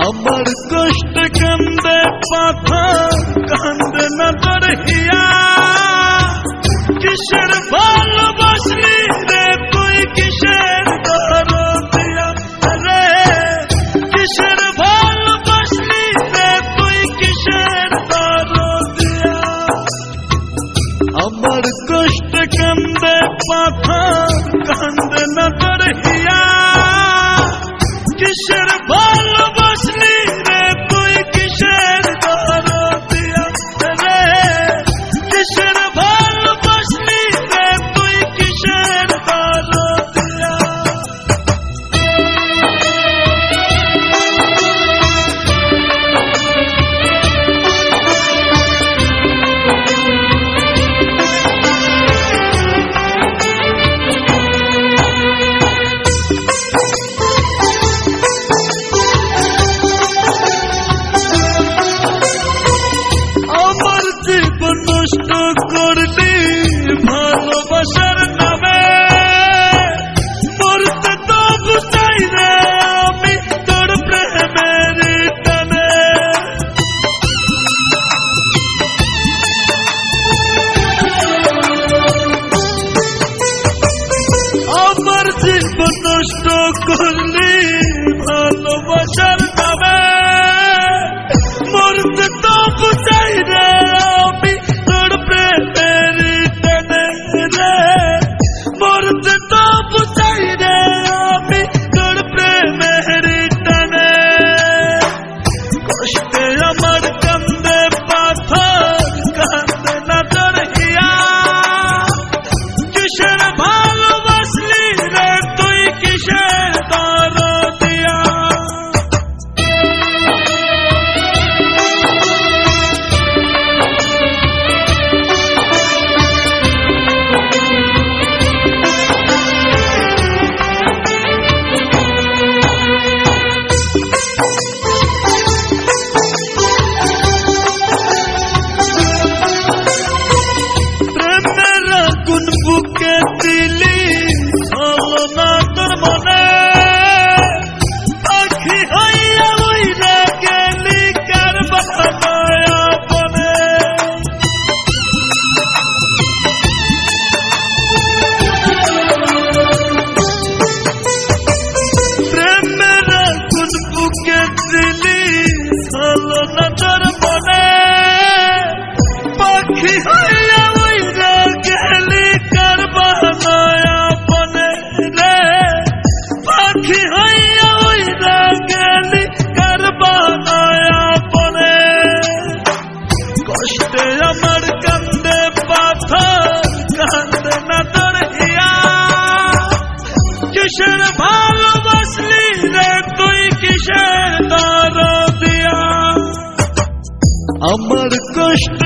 আমার কষ্ট কান্দে পাথর কান্দে না তোর হিয়া কিসের ভালোবাসলি রে তুই কিসের দরদিয়া রে কিসের ভালোবাসলি রে তুই কিসের দরদিয়া আমার কষ্ট কান্দে পাথর কান্দে না তোর হিয়া কিসের ভালোবাসলি রে তুই কিসের দরদিয়া রে কিসের ভালোবাসলি রে তুই কিসের দরদিয়া নষ্ট করলি ভালোবাসার নামে মরতে তো বুঝাই রে আমি তোর প্রেমের টানে আমার জীবন নষ্ট করলি ভালোবাসার নামে মরতে তো বুঝাই রে আমি তোর প্রেমের টানে রে মরতে তো বুঝাই রে আমি তোর প্রেমের টানে কষ্টে আমার কান্দে পাথর কান্দে না তোর হিয়া কিসের ভালোবাসলি রে তুই কিসের দরদিয়া বুকে দিলি হলো না তোর মনে পাখি হইয়া উইরা গেলি কার বানায়া বনে প্রেমের আগুন বুকে দিলি হলো না তোর মনে পাখি হইয়া উইরা গেলি পাখি হইয়া উইরা গেলি কার বানায়া বনে কষ্টে আমার কান্দে পাথর কান্দে না তোর হিয়া কিসের ভালোবাসলি রে তুই কিসের দরদিয়া আমার কষ্ট